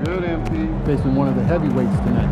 Good, MP. Facing one of the heavyweights tonight.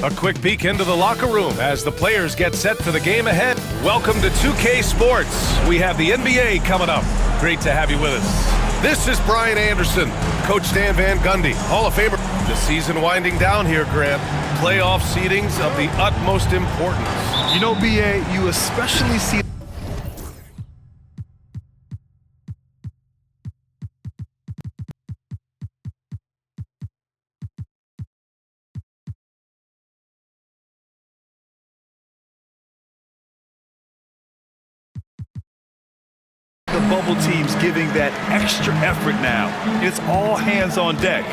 A quick peek into the locker room as the players get set for the game ahead. Welcome to 2K Sports. We have the NBA coming up. Great to have you with us. This is Brian Anderson, Coach Stan Van Gundy, Hall of Famer. The season winding down here, Grant. Playoff seedings of the utmost importance. You know, BA, you especially see the bubble teams giving that extra effort now. It's all hands on deck.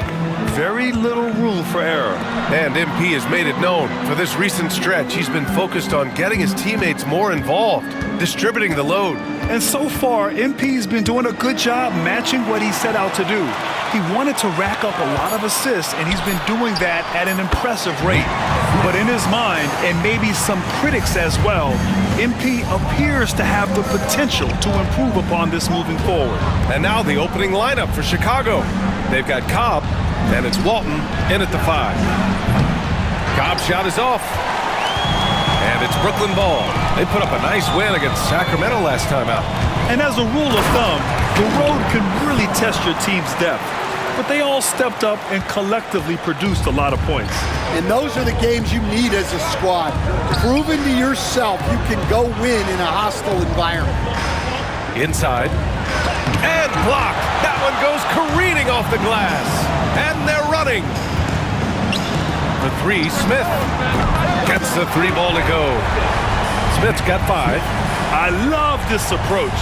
Very little room for error. And MP has made it known. For this recent stretch, he's been focused on getting his teammates more involved, distributing the load. And so far, MP's been doing a good job matching what he set out to do. He wanted to rack up a lot of assists, and he's been doing that at an impressive rate. But in his mind, and maybe some critics as well, MP appears to have the potential to improve upon this moving forward. And now the opening lineup for Chicago. They've got Cobb, and it's Walton in at the 5. Cobb's shot is off. And it's Brooklyn ball. They put up a nice win against Sacramento last time out. And as a rule of thumb, the road can really test your team's depth. But they all stepped up and collectively produced a lot of points. And those are the games you need as a squad. Proving to yourself you can go win in a hostile environment. Inside. And blocked. That one goes careening off the glass. And they're running. The 3, Smith. Gets the 3 ball to go. Smith's got 5. I love this approach.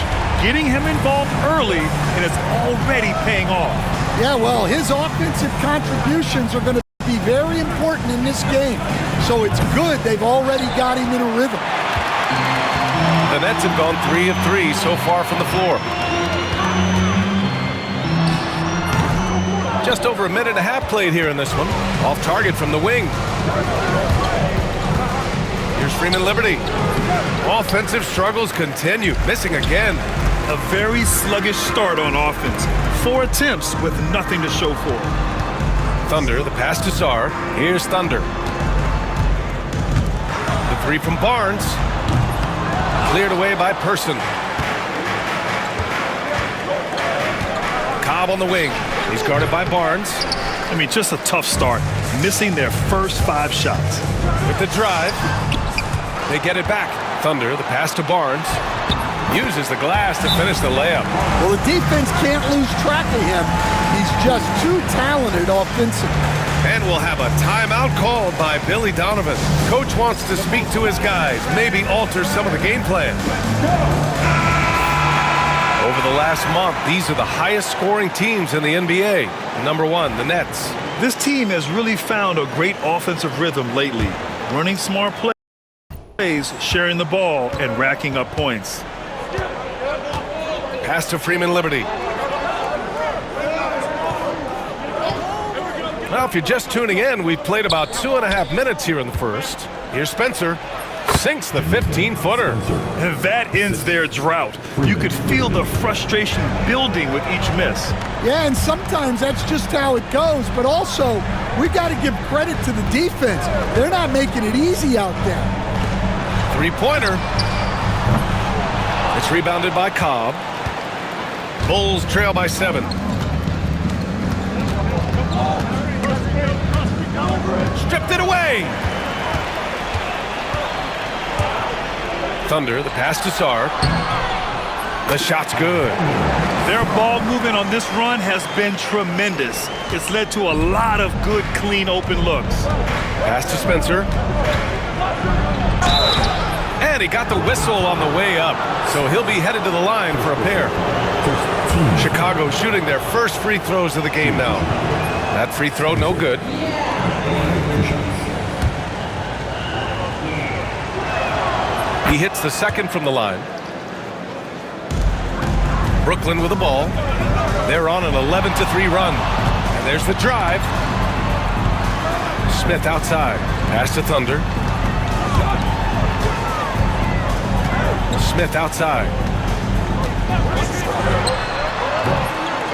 Getting him involved early, and it's already paying off. Yeah, well, his offensive contributions are going to be very important in this game. So it's good they've already got him in a rhythm. The Nets have gone 3 of 3 so far from the floor. Just over a minute and a half played here in this one. Off target from the wing. Here's Freeman Liberty. Offensive struggles continue. Missing again. A very sluggish start on offense. 4 attempts with nothing to show for it. Thunder, the pass to Sarr. Here's Thunder. The 3 from Barnes. Cleared away by Person. Cobb on the wing. He's guarded by Barnes. I mean, just a tough start. Missing their first 5 shots. With the drive. They get it back. Thunder, the pass to Barnes. Uses the glass to finish the layup. Well, the defense can't lose track of him. He's just too talented offensively. And we'll have a timeout called by Billy Donovan. Coach wants to speak to his guys, maybe alter some of the game plan. Over the last month, these are the highest scoring teams in the NBA. Number 1, the Nets. This team has really found a great offensive rhythm lately. Running smart plays, sharing the ball, and racking up points. Pass to Freeman Liberty. Now, if you're just tuning in, we've played about 2.5 minutes here in the first. Here's Spencer. Sinks the 15-footer. And that ends their drought. You could feel the frustration building with each miss. Yeah, and sometimes that's just how it goes. But also, we got to give credit to the defense. They're not making it easy out there. 3-pointer. It's rebounded by Cobb. Bulls trail by 7. Stripped it away. Thunder, the pass to Sarr. The shot's good. Their ball movement on this run has been tremendous. It's led to a lot of good, clean, open looks. Pass to Spencer. And he got the whistle on the way up, so he'll be headed to the line for a pair. Chicago shooting their first free throws of the game now. That free throw, no good. He hits the second from the line. Brooklyn with the ball. They're on an 11-3 run. And there's the drive. Smith outside. Pass to Thunder. Smith outside.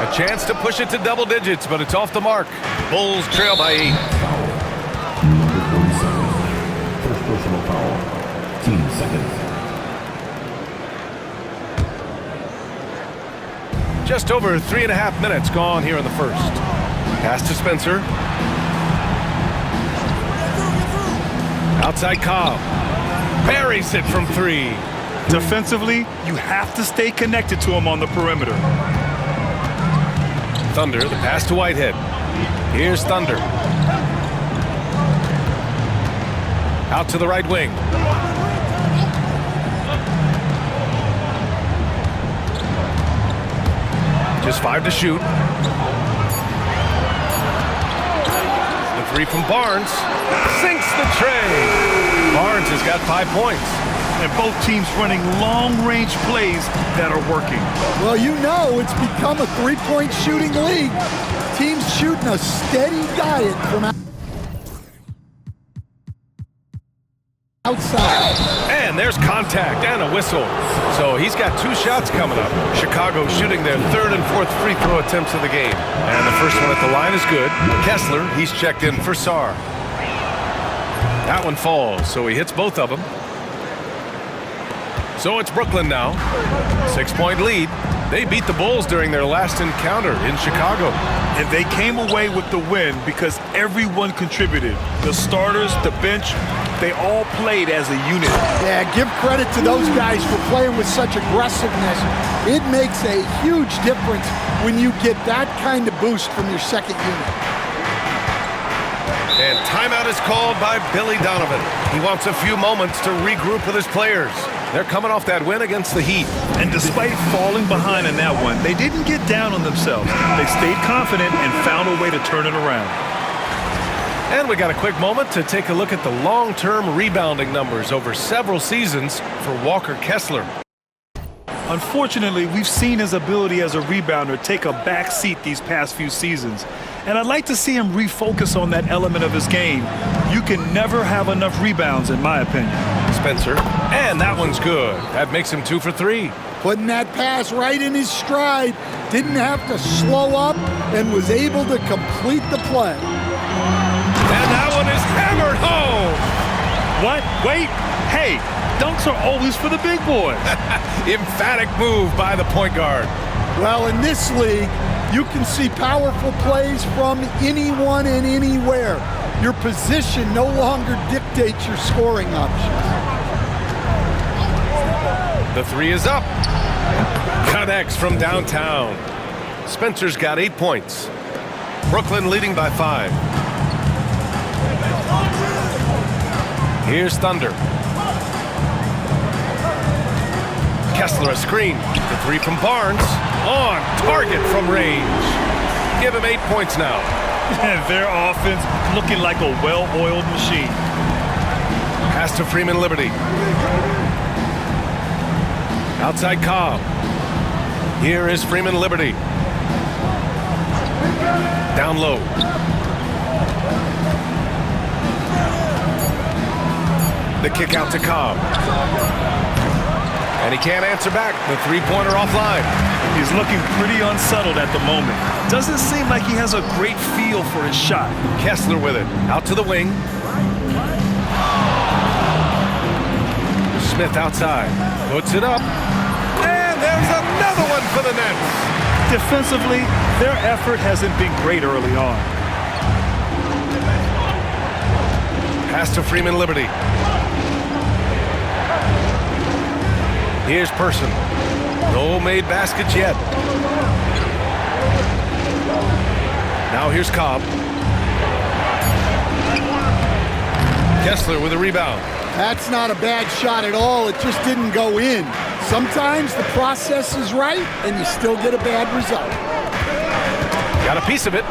A chance to push it to double digits, but it's off the mark. Bulls trail by 8. Number 47. First personal foul. 10 seconds. Just over 3.5 minutes gone here in the first. Pass to Spencer. Outside Cobb. Buries it from 3. Defensively, you have to stay connected to him on the perimeter. Thunder, the pass to Whitehead. Here's Thunder. Out to the right wing. Just 5 to shoot. The 3 from Barnes. Sinks the tray. Barnes has got 5 points. And both teams running long-range plays that are working. Well, you know it's become a three-point shooting league. Teams shooting a steady diet from outside. And there's contact and a whistle. So he's got 2 shots coming up. Chicago shooting their 3rd and 4th free throw attempts of the game. And the first one at the line is good. Kessler, he's checked in for Sarr. That one falls, so he hits both of them. So it's Brooklyn now. 6-point lead. They beat the Bulls during their last encounter in Chicago. And they came away with the win because everyone contributed. The starters, the bench, they all played as a unit. Yeah, give credit to those guys for playing with such aggressiveness. It makes a huge difference when you get that kind of boost from your second unit. And timeout is called by Billy Donovan. He wants a few moments to regroup with his players. They're coming off that win against the Heat. And despite falling behind in that one, they didn't get down on themselves. They stayed confident and found a way to turn it around. And we got a quick moment to take a look at the long-term rebounding numbers over several seasons for Walker Kessler. Unfortunately, we've seen his ability as a rebounder take a back seat these past few seasons. And I'd like to see him refocus on that element of his game. You can never have enough rebounds, in my opinion. Spencer, and that one's good. That makes him 2 for 3. Putting that pass right in his stride, didn't have to slow up, and was able to complete the play. And that one is hammered home. What? Wait. Hey, dunks are always for the big boys. Emphatic move by the point guard. Well, in this league, you can see powerful plays from anyone and anywhere. Your position no longer dictates your scoring options. The 3 is up. Connects from downtown. Spencer's got 8 points. Brooklyn leading by 5. Here's Thunder. Kessler a screen. The 3 from Barnes. On target from range. Give him 8 points now. And their offense looking like a well-oiled machine. Pass to Freeman Liberty. Outside Cobb. Here is Freeman Liberty. Down low. The kick out to Cobb. And he can't answer back. The 3-pointer offline. He's looking pretty unsettled at the moment. Doesn't seem like he has a great feel for his shot. Kessler with it. Out to the wing. Smith outside. Puts it up. And there's another one for the Nets. Defensively, their effort hasn't been great early on. Pass to Freeman Liberty. Here's Person. No made baskets yet. Now here's Cobb. Kessler with a rebound. That's not a bad shot at all. It just didn't go in. Sometimes the process is right and you still get a bad result. Got a piece of it.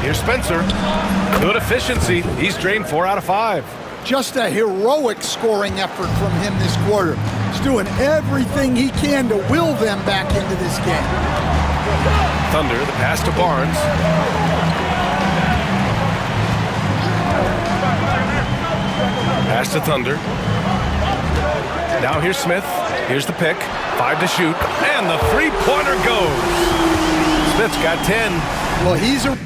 Here's Spencer. Good efficiency. He's drained 4 out of 5. Just a heroic scoring effort from him this quarter. He's doing everything he can to will them back into this game. Thunder, the pass to Barnes. Pass to Thunder. Now here's Smith. Here's the pick. 5 to shoot. And the three-pointer goes. Smith's got 10. Well, he's a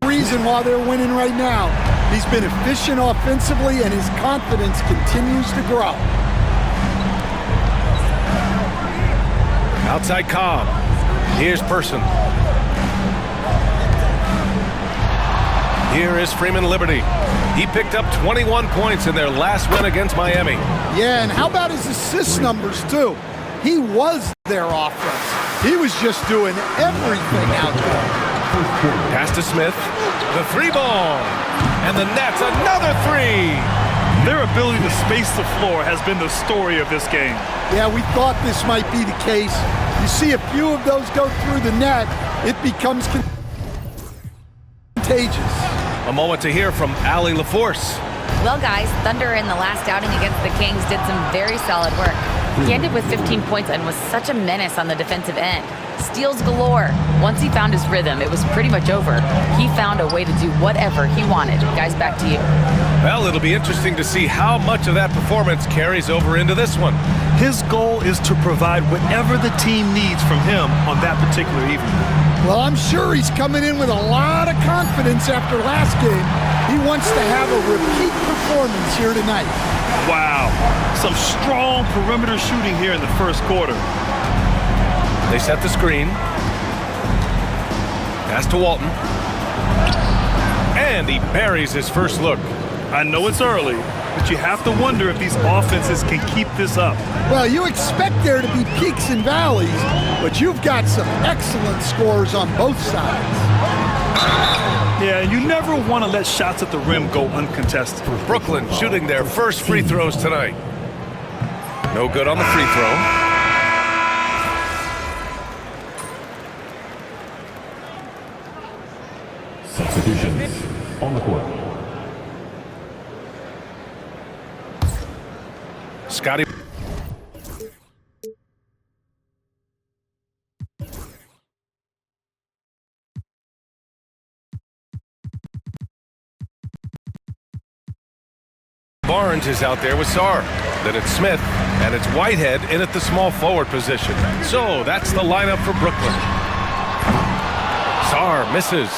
reason why they're winning right now. He's been efficient offensively and his confidence continues to grow. Outside Cobb. Here's Person. Here is Freeman Liberty. He picked up 21 points in their last win against Miami. Yeah, and how about his assist numbers, too? He was their offense. He was just doing everything out there. Pass to Smith. The 3-ball. And the Nets, another 3. Their ability to space the floor has been the story of this game. Yeah, we thought this might be the case. You see a few of those go through the net, it becomes contagious. A moment to hear from Allie LaForce. Well, guys, Thunder in the last outing against the Kings did some very solid work. He ended with 15 points and was such a menace on the defensive end. Steals galore. Once he found his rhythm, it was pretty much over. He found a way to do whatever he wanted. Guys, back to you. Well, it'll be interesting to see how much of that performance carries over into this one. His goal is to provide whatever the team needs from him on that particular evening. Well, I'm sure he's coming in with a lot of confidence after last game. He wants to have a repeat performance here tonight. Wow, some strong perimeter shooting here in the first quarter. They set the screen. Pass to Walton. And he buries his first look. I know it's early, but you have to wonder if these offenses can keep this up. Well, you expect there to be peaks and valleys, but you've got some excellent scores on both sides. Yeah, you never want to let shots at the rim go uncontested. Brooklyn shooting their first free throws tonight. No good on the free throw. Substitutions on the court. Scotty. Barnes is out there with Sarr. Then it's Smith, and it's Whitehead in at the small forward position. So that's the lineup for Brooklyn. Sarr misses.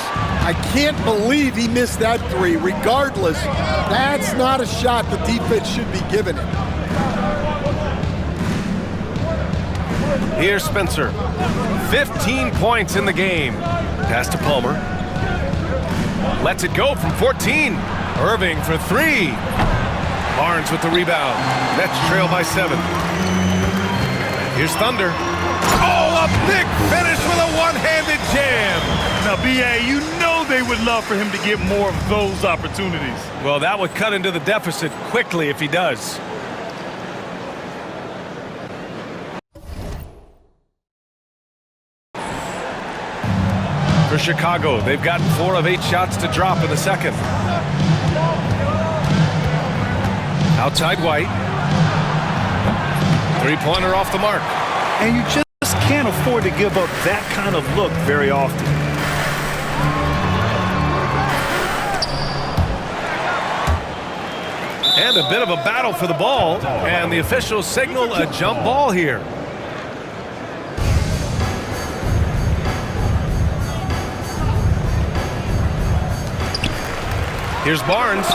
I can't believe he missed that 3. Regardless, that's not a shot the defense should be giving him. Here's Spencer. 15 points in the game. Pass to Palmer. Lets it go from 14. Irving for 3. Barnes with the rebound. Nets trail by 7. Here's Thunder. Oh, a big finish with a one-handed jam. Now, B.A., you know they would love for him to get more of those opportunities. Well, that would cut into the deficit quickly if he does. For Chicago, they've gotten 4 of 8 shots to drop in the second. Outside White. Three-pointer off the mark. And you just can't afford to give up that kind of look very often. And a bit of a battle for the ball, and the officials signal a jump ball here. Here's Barnes,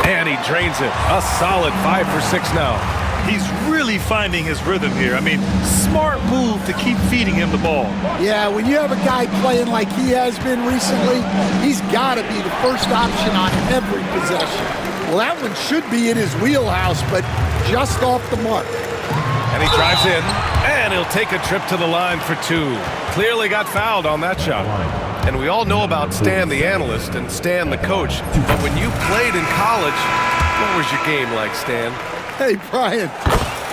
and he drains it. A solid 5 for 6 now. He's really finding his rhythm here. I mean, smart move to keep feeding him the ball. Yeah, when you have a guy playing like he has been recently, he's got to be the first option on every possession. Well, that one should be in his wheelhouse, but just off the mark. And he drives in, and he'll take a trip to the line for two. Clearly got fouled on that shot. And we all know about Stan the analyst and Stan the coach, but when you played in college, what was your game like, Stan? Hey, Brian,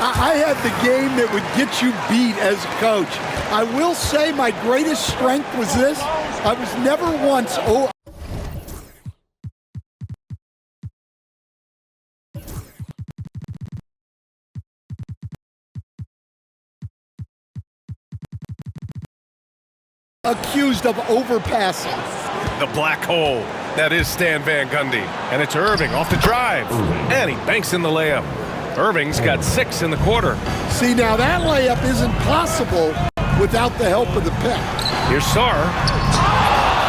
I had the game that would get you beat as a coach. I will say my greatest strength was this. I was never once accused of overpassing. The black hole. That is Stan Van Gundy. And it's Irving off the drive. And he banks in the layup. Irving's got 6 in the quarter. See, now that layup isn't possible without the help of the pick. Here's Sarr.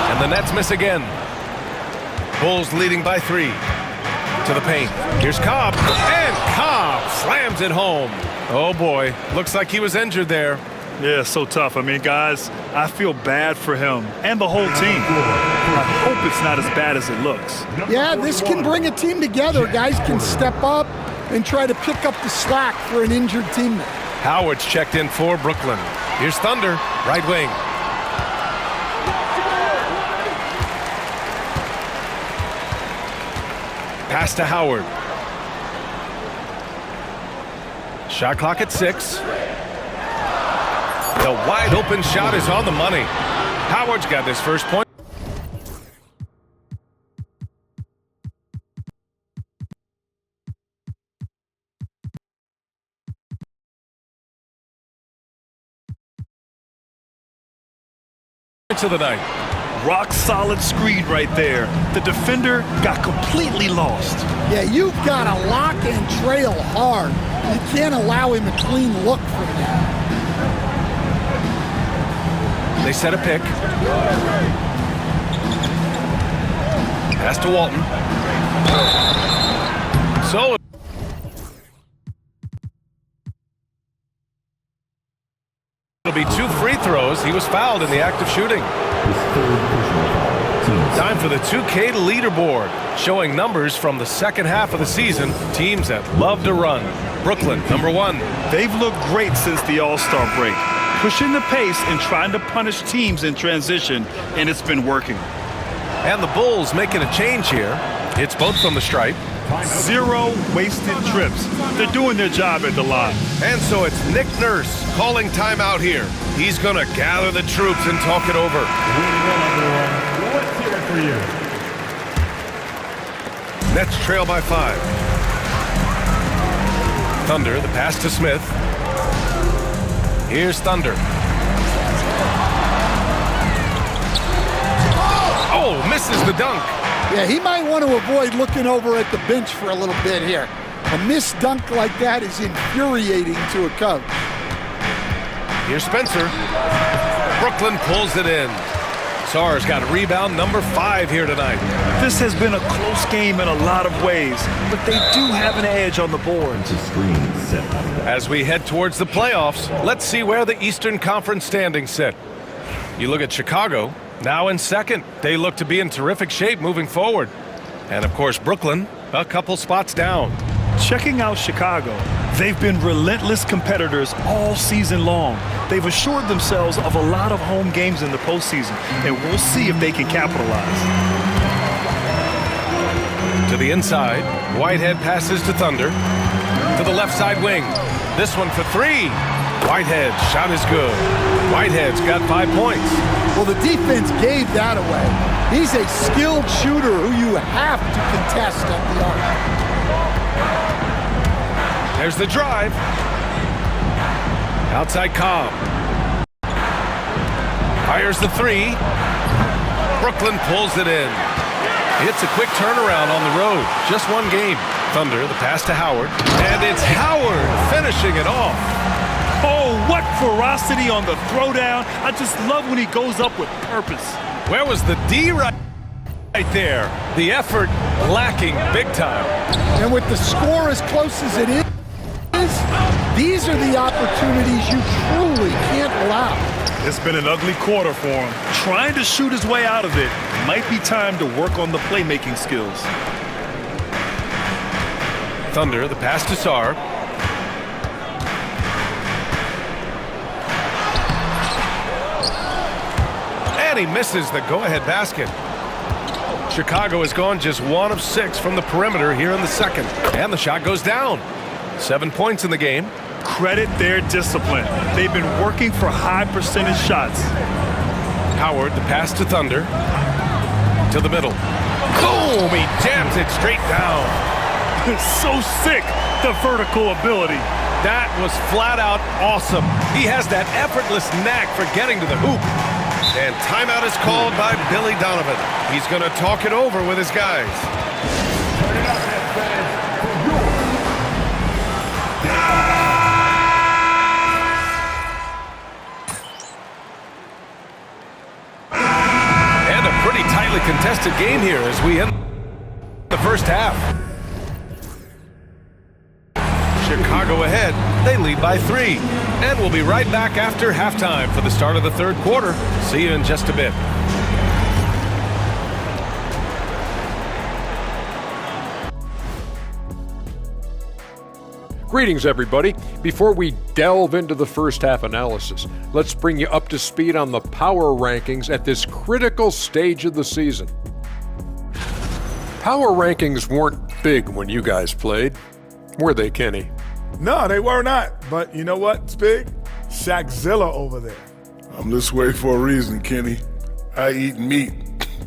And the Nets miss again. Bulls leading by 3. To the paint. Here's Cobb. And Cobb slams it home. Oh, boy. Looks like he was injured there. Yeah, so tough. I mean, guys, I feel bad for him and the whole team. I hope it's not as bad as it looks. Yeah, this can bring a team together. Guys can step up and try to pick up the slack for an injured teammate. Howard's checked in for Brooklyn. Here's Thunder, right wing. Pass to Howard. Shot clock at 6. The wide open shot is on the money. Howard's got his first point. Of the night. Rock solid screen right there. The defender got completely lost. Yeah, you've got to lock and trail hard. You can't allow him a clean look from that. They set a pick. Pass to Walton. So it'll be 2 free throws. He was fouled in the act of shooting. Time for the 2K leaderboard, showing numbers from the second half of the season. Teams that love to run. Brooklyn, number 1. They've looked great since the All-Star break, pushing the pace and trying to punish teams in transition, and it's been working. And the Bulls making a change here. It's both from the stripe. 0 wasted trips. They're doing their job at the line. And so it's Nick Nurse calling timeout here. He's going to gather the troops and talk it over. Let's hear it for you. Nets trail by 5. Thunder, the pass to Smith. Here's Thunder. Oh, misses the dunk. Yeah, he might want to avoid looking over at the bench for a little bit here. A missed dunk like that is infuriating to a coach. Here's Spencer. Brooklyn pulls it in. Sarr's got rebound number 5 here tonight. This has been a close game in a lot of ways, but they do have an edge on the boards. As we head towards the playoffs, let's see where the Eastern Conference standings sit. You look at Chicago, now in second. They look to be in terrific shape moving forward. And of course, Brooklyn, a couple spots down. Checking out Chicago, they've been relentless competitors all season long. They've assured themselves of a lot of home games in the postseason, and we'll see if they can capitalize. To the inside, Whitehead passes to Thunder. To the left side wing. This one for 3. Whitehead, shot is good. Whitehead's got 5 points. Well, the defense gave that away. He's a skilled shooter who you have to contest at the arc. There's the drive. Outside Cobb. Fires the 3. Brooklyn pulls it in. It's a quick turnaround on the road. Just one game. Thunder, the pass to Howard. And it's Howard finishing it off. Oh, what ferocity on the throwdown. I just love when he goes up with purpose. Where was the D right there? The effort lacking big time. And with the score as close as it is, These are the opportunities you truly can't allow. It's been an ugly quarter for him. Trying to shoot his way out of it. Might be time to work on the playmaking skills. Thunder, the pass to Sarr. And he misses the go-ahead basket. Chicago has gone just 1 of 6 from the perimeter here in the second. And the shot goes down. 7 points in the game. Credit their discipline. They've been working for high percentage shots. Howard, the pass to Thunder. To the middle. Boom! He jams it straight down. So sick, the vertical ability. That was flat out awesome. He has that effortless knack for getting to the hoop. And timeout is called by Billy Donovan. He's going to talk it over with his guys. And a pretty tightly contested game here as we end the first half. Chicago ahead. They lead by 3. And we'll be right back after halftime for the start of the third quarter. See you in just a bit. Greetings, everybody. Before we delve into the first half analysis, let's bring you up to speed on the power rankings at this critical stage of the season. Power rankings weren't big when you guys played, were they, Kenny? No, they were not. But you know what? It's big. Shaqzilla over there. I'm this way for a reason, Kenny. I eat meat.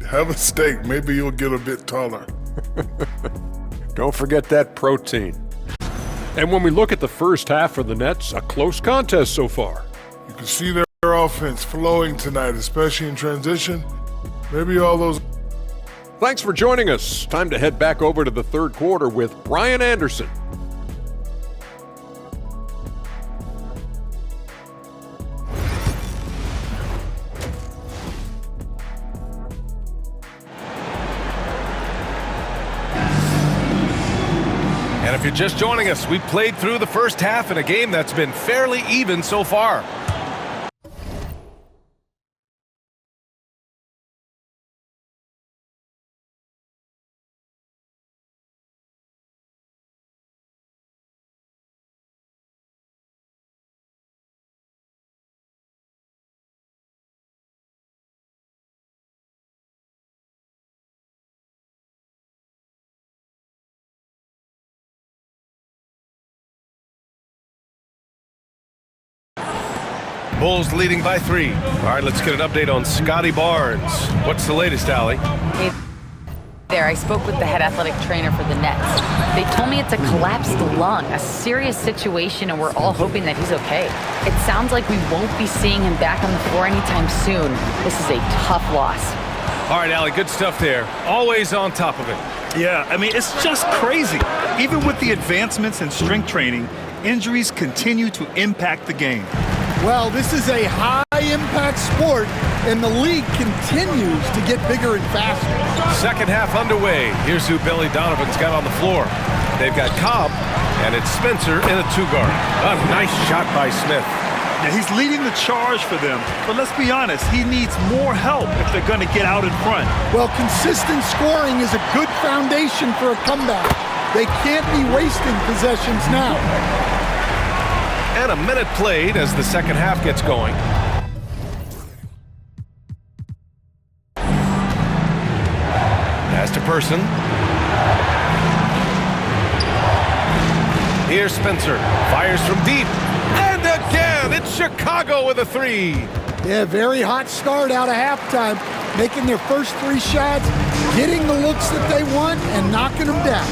Have a steak. Maybe you'll get a bit taller. Don't forget that protein. And when we look at the first half for the Nets, a close contest so far. You can see their offense flowing tonight, especially in transition. Maybe all those... Thanks for joining us. Time to head back over to the third quarter with Brian Anderson. And if you're just joining us, we played through the first half in a game that's been fairly even so far. Bulls leading by 3. All right, let's get an update on Scotty Barnes. What's the latest, Allie? Hey there, I spoke with the head athletic trainer for the Nets. They told me it's a collapsed lung, a serious situation, and we're all hoping that he's okay. It sounds like we won't be seeing him back on the floor anytime soon. This is a tough loss. All right, Allie, good stuff there. Always on top of it. Yeah, I mean, it's just crazy. Even with the advancements in strength training, injuries continue to impact the game. Well, this is a high-impact sport, and the league continues to get bigger and faster. Second half underway. Here's who Billy Donovan's got on the floor. They've got Cobb, and it's Spencer in a 2-guard. A nice shot by Smith. Yeah, he's leading the charge for them, but let's be honest, he needs more help if they're going to get out in front. Well, consistent scoring is a good foundation for a comeback. They can't be wasting possessions now. And a minute played as the second half gets going. Pass to Person. Here's Spencer. Fires from deep. And again, it's Chicago with a 3. Yeah, very hot start out of halftime. Making their first 3 shots, getting the looks that they want, and knocking them down.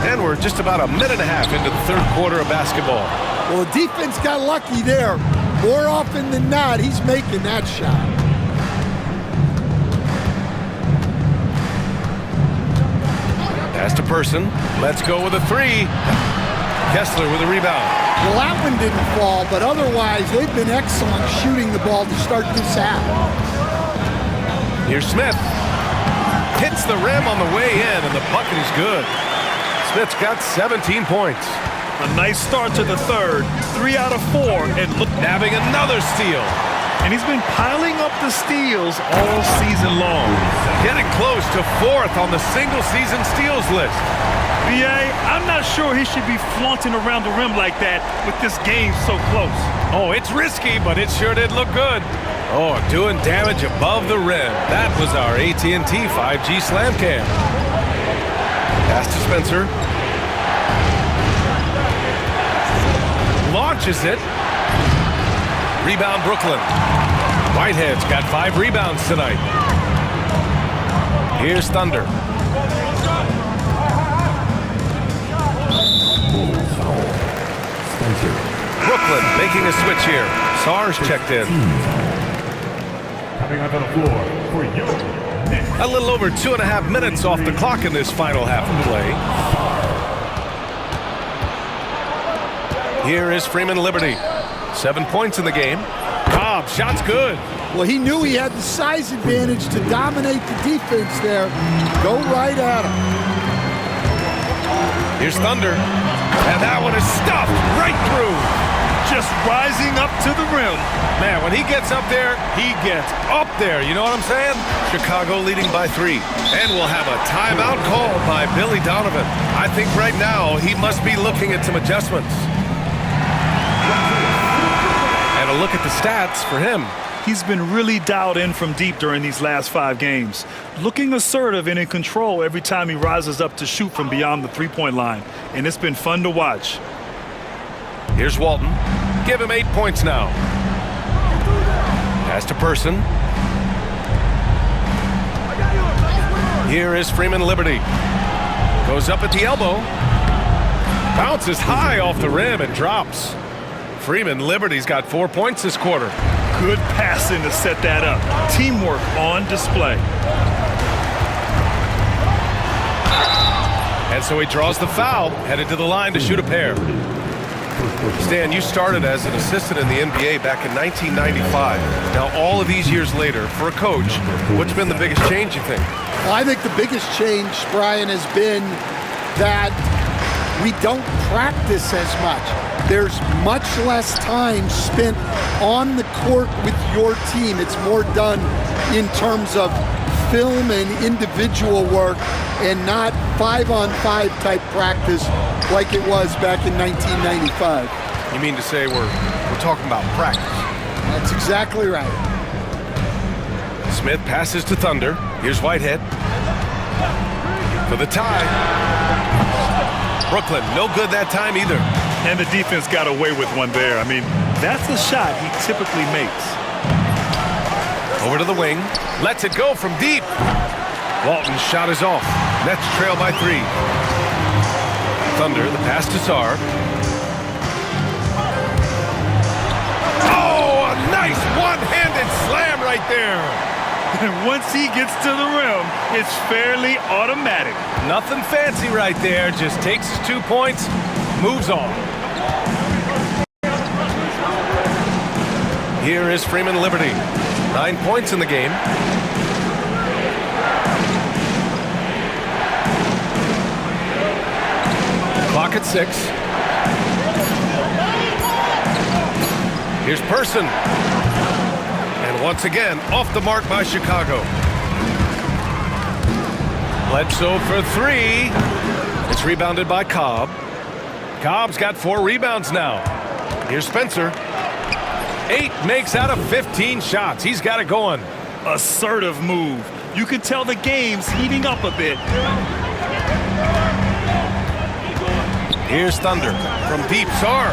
And we're just about a minute and a half into the third quarter of basketball. Well, the defense got lucky there. More often than not, he's making that shot. Pass to Person. Let's go with a 3. Kessler with a rebound. Well, that one didn't fall, but otherwise, they've been excellent shooting the ball to start this half. Here's Smith. Hits the rim on the way in, and the bucket is good. Smith's got 17 points. A nice start to the third, 3 out of 4, and look, Nabbing another steal. and he's been piling up the steals all season long. Getting close to 4th on the single-season steals list. B.A., I'm not sure he should be flaunting around the rim like that with this game so close. Oh, it's risky, but it sure did look good. Oh, doing damage above the rim. That was our AT&T 5G Slam Cam. Pass to Spencer. Launches it. Rebound Brooklyn. Whitehead's got 5 rebounds tonight. Here's Thunder. Brooklyn making a switch here. Sarge checked in. Coming onto the floor for your Knicks. A little over 2.5 minutes off the clock in this final half of play. Here is Freeman Liberty. 7 points in the game. Cobb, shot's good. Well, he knew he had the size advantage to dominate the defense there. Go right at him. Here's Thunder. And that one is stuffed right through. Just rising up to the rim. Man, when he gets up there, he gets up there. You know what I'm saying? Chicago leading by 3. And we'll have a timeout called by Billy Donovan. I think right now he must be looking at some adjustments. And a look at the stats for him. He's been really dialed in from deep during these last 5 games. Looking assertive and in control every time he rises up to shoot from beyond the three-point line. And it's been fun to watch. Here's Walton. Give him 8 points now. Pass to Person. Here is Freeman Liberty. Goes up at the elbow. Bounces high off the rim and drops. Freeman Liberty's got 4 points this quarter. Good passing to set that up. Teamwork on display. And so he draws the foul, headed to the line to shoot a pair. Stan, you started as an assistant in the NBA back in 1995. Now, all of these years later, for a coach, what's been the biggest change, you think? Well, I think the biggest change, Brian, has been that we don't practice as much. There's much less time spent on the court with your team. It's more done in terms of film and individual work and not 5-on-5 type practice like it was back in 1995. You mean to say we're talking about practice? That's exactly right. Smith passes to Thunder. Here's Whitehead. For the tie. Brooklyn, no good that time either. And the defense got away with one there. I mean, that's a shot he typically makes. Over to the wing. Lets it go from deep. Walton's shot is off. Nets trail by 3. Thunder, the pass to Sarr. Oh, a nice one-handed slam right there. And once he gets to the rim, it's fairly automatic. Nothing fancy right there. Just takes his 2 points, moves on. Here is Freeman Liberty. 9 points in the game. Clock at 6. Here's Person. And once again, off the mark by Chicago. Bledsoe for 3. It's rebounded by Cobb. Cobb's got 4 rebounds now. Here's Spencer. 8 makes out of 15 shots. He's got it going. Assertive move. You can tell the game's heating up a bit. Here's Thunder from deep. Sarr.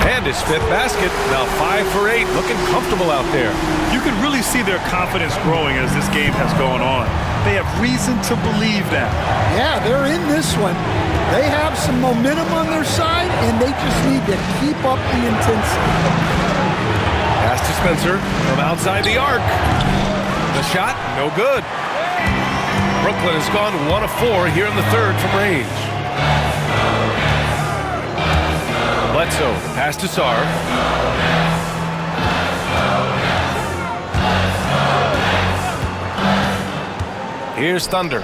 And his 5th basket. Now 5 for 8. Looking comfortable out there. You can really see their confidence growing as this game has gone on. They have reason to believe that. Yeah, they're in this one. They have some momentum on their side, and they just need to keep up the intensity. Pass to Spencer from outside the arc. The shot, no good. Brooklyn has gone 1 of 4 here in the third from range. Bledsoe, pass to Sarr. Here's Thunder.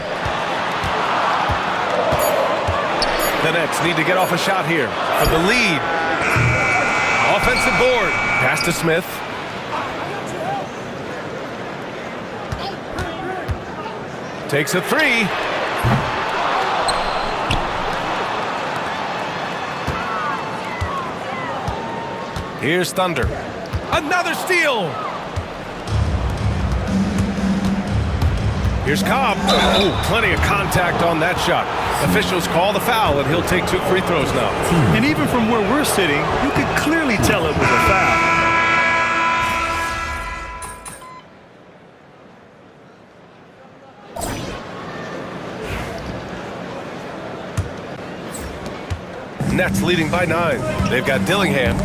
The Nets need to get off a shot here for the lead. Offensive board. Pass to Smith. Takes a three. Here's Thunder. Another steal. Here's Cobb. Oh, plenty of contact on that shot. Officials call the foul, and he'll take 2 free throws now. And even from where we're sitting, you could clearly tell it was a foul. Nets leading by 9. They've got Dillingham.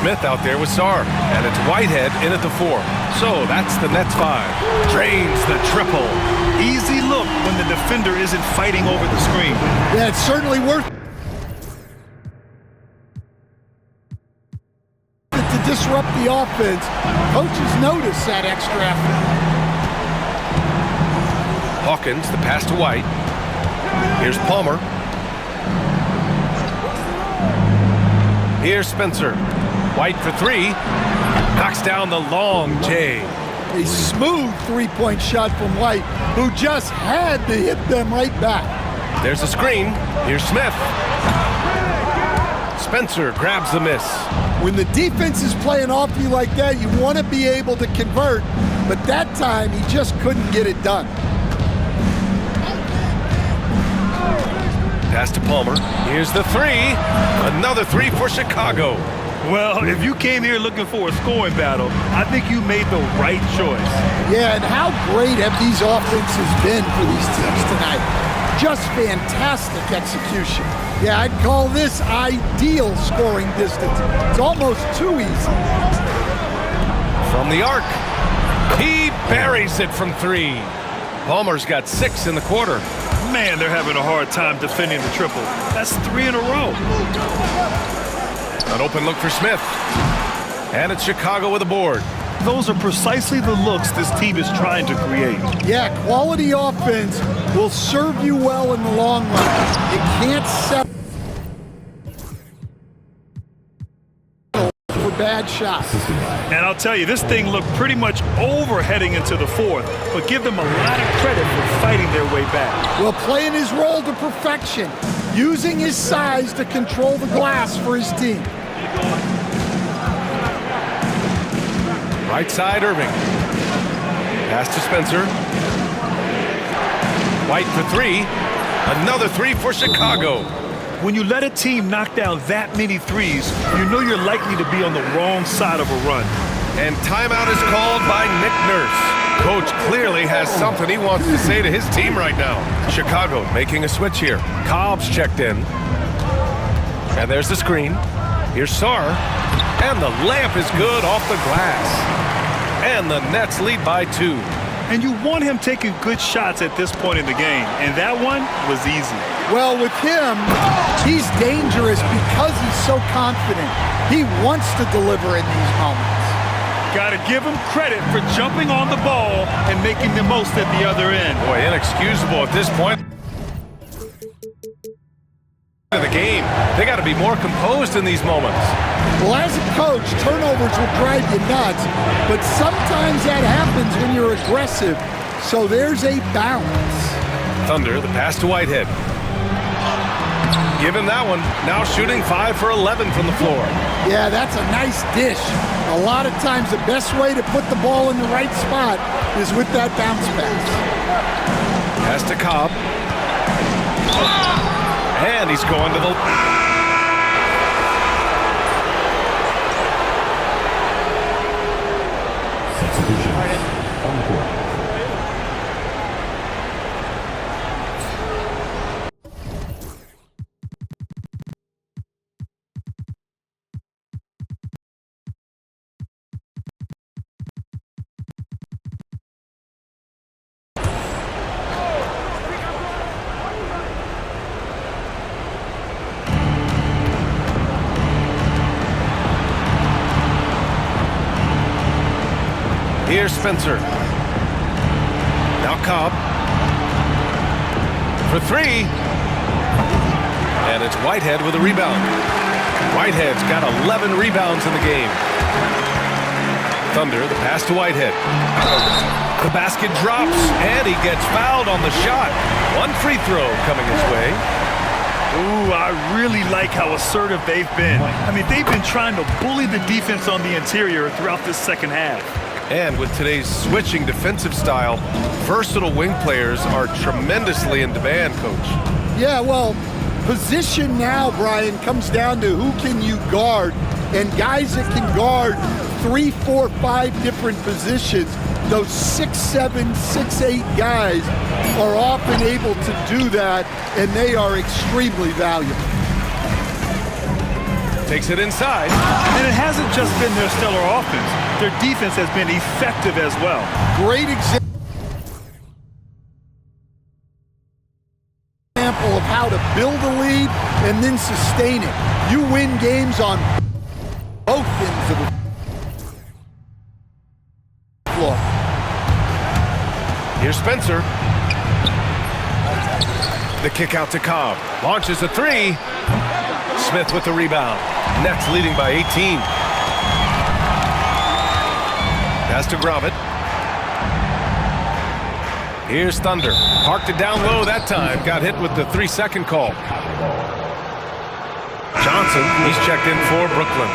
Smith out there with Sarr. And it's Whitehead in at the 4. So that's the Nets 5. Drains the triple. Easy look when the defender isn't fighting over the screen. Yeah, it's certainly worth it to disrupt the offense. Coaches notice that extra effort. Hawkins, the pass to White. Here's Palmer. Here's Spencer. White for 3. Knocks down the long J. A smooth three-point shot from White, who just had to hit them right back. There's a screen. Here's Smith. Spencer grabs the miss. When the defense is playing off you like that, you want to be able to convert, but that time he just couldn't get it done. Pass to Palmer. Here's the 3. Another 3 for Chicago. Well, if you came here looking for a scoring battle, I think you made the right choice. Yeah, and how great have these offenses been for these teams tonight? Just fantastic execution. Yeah, I'd call this ideal scoring distance. It's almost too easy. From the arc. He buries it from 3. Palmer's got 6 in the quarter. Man, they're having a hard time defending the triple. That's 3 in a row. An open look for Smith. And it's Chicago with a board. Those are precisely the looks this team is trying to create. Yeah, quality offense will serve you well in the long run. You can't settle for bad shots. And I'll tell you, this thing looked pretty much over heading into the 4th, but give them a lot of credit for fighting their way back. Well, playing his role to perfection, using his size to control the glass for his team. Right side, Irving. Pass to Spencer. White for 3. Another 3 for Chicago. When you let a team knock down that many threes, you know you're likely to be on the wrong side of a run. And timeout is called by Nick Nurse. Coach clearly has something he wants to say to his team right now. Chicago making a switch here. Cobb's checked in. And there's the screen. Here's Sarr. And the layup is good off the glass. And the Nets lead by 2. And you want him taking good shots at this point in the game. And that one was easy. Well, with him, he's dangerous because he's so confident. He wants to deliver in these moments. Got to give him credit for jumping on the ball and making the most at the other end. Boy, inexcusable at this point of the game. They got to be more composed in these moments. Well, as a coach, turnovers will drive you nuts, but sometimes that happens when you're aggressive. So there's a balance. Thunder, the pass to Whitehead. Give him that one. Now shooting 5 for 11 from the floor. Yeah, that's a nice dish. A lot of times the best way to put the ball in the right spot is with that bounce pass. Pass to Cobb. And he's going to the... Here's Spencer. Now Cobb. For 3. And it's Whitehead with a rebound. Whitehead's got 11 rebounds in the game. Thunder, the pass to Whitehead. The basket drops, and he gets fouled on the shot. One free throw coming his way. Ooh, I really like how assertive they've been. I mean, they've been trying to bully the defense on the interior throughout this second half. And with today's switching defensive style, versatile wing players are tremendously in demand, Coach. Yeah, well, position now, Brian, comes down to who can you guard. And guys that can guard 3, 4, 5 different positions, those 6'7", 6'8" guys are often able to do that, and they are extremely valuable. Takes it inside. And it hasn't just been their stellar offense. Their defense has been effective as well. Great example of how to build a lead and then sustain it. You win games on both ends of the floor. Here's Spencer. The kick out to Cobb. Launches a three. Smith with the rebound. Nets leading by 18. Pass to Gravett. Here's Thunder. Parked it down low that time. Got hit with the 3-second call. Johnson, he's checked in for Brooklyn.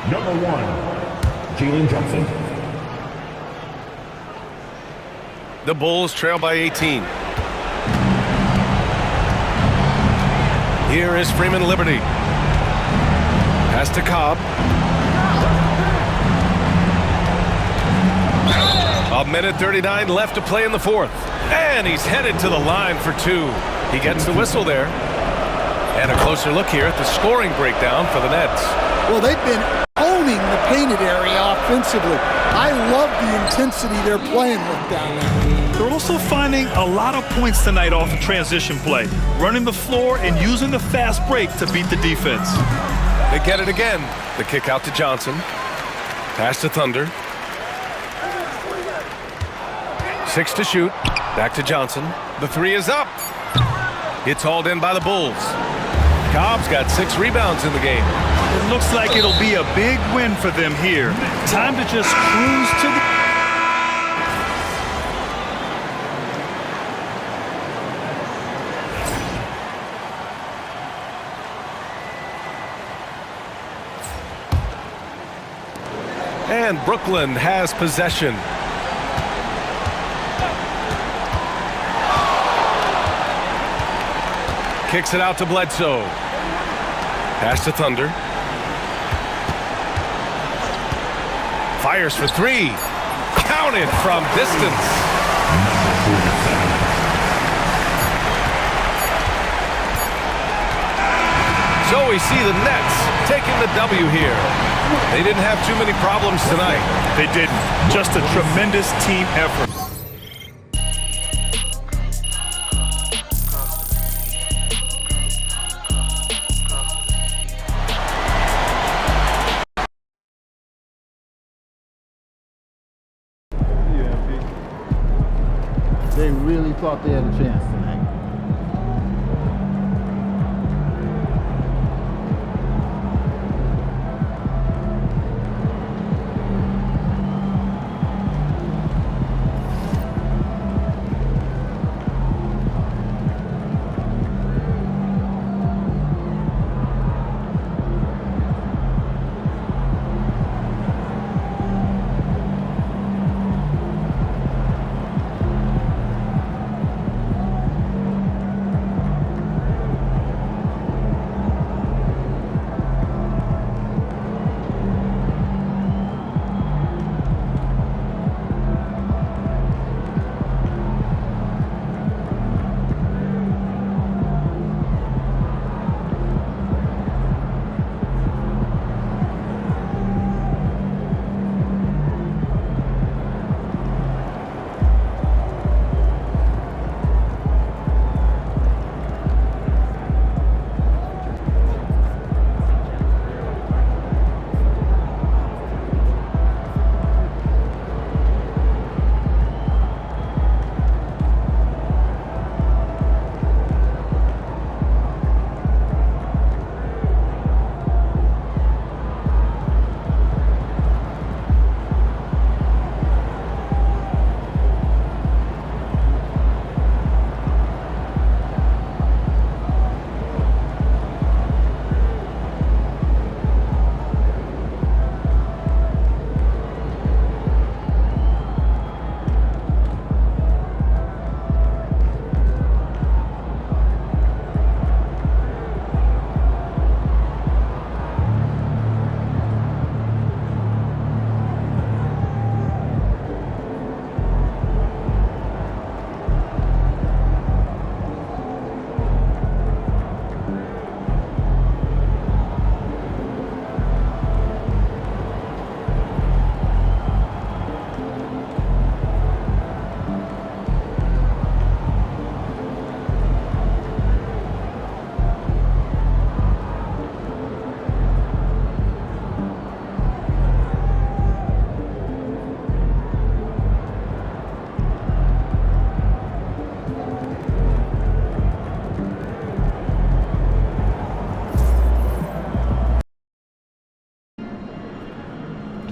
Number 1, Jalen Johnson. The Bulls trail by 18. Here is Freeman Liberty. Pass to Cobb. A minute 39 left to play in the fourth. And he's headed to the line for two. He gets the whistle there. And a closer look here at the scoring breakdown for the Nets. Well, they've been owning the painted area offensively. I love the intensity they're playing with down there. They're also finding a lot of points tonight off of transition play, running the floor and using the fast break to beat the defense. They get it again. The kick out to Johnson. Pass to Thunder. 6 to shoot. Back to Johnson. The three is up. It's hauled in by the Bulls. Cobb's got 6 rebounds in the game. It looks like it'll be a big win for them here. Time to just cruise to the... And Brooklyn has possession. Kicks it out to Bledsoe. Pass to Thunder. Fires for three. Counted from distance. So we see the Nets taking the W here. They didn't have too many problems tonight. They didn't. Just a tremendous team effort. They really thought they had a chance tonight.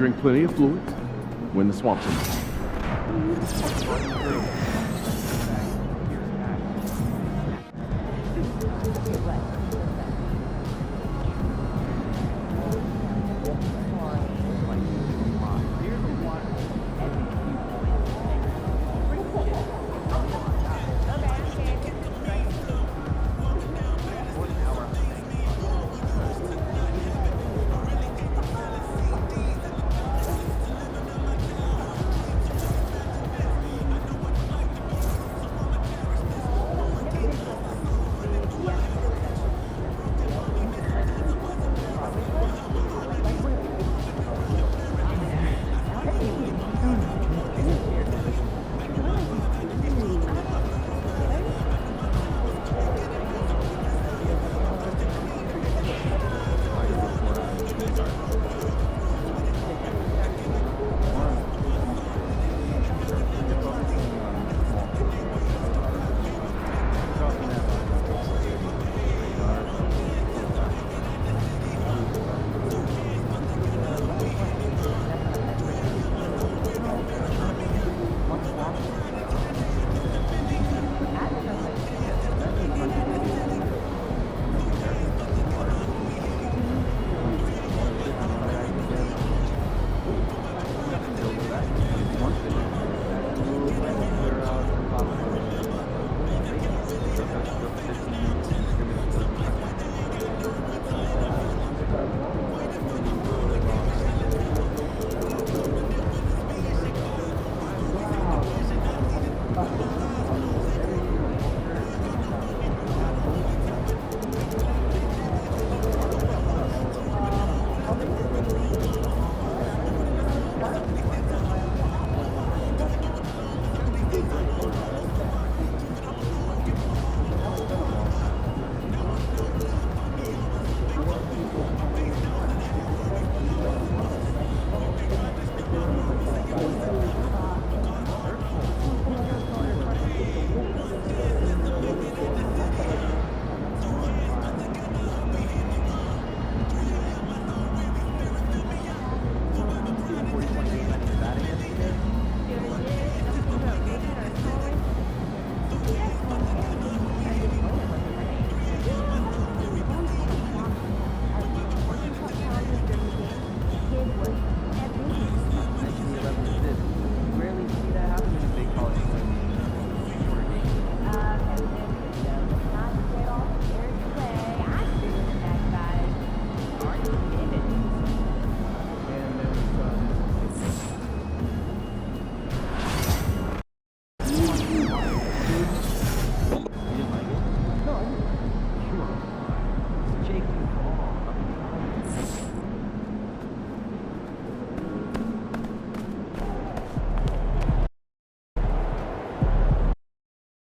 Drink plenty of fluids when the swamps are.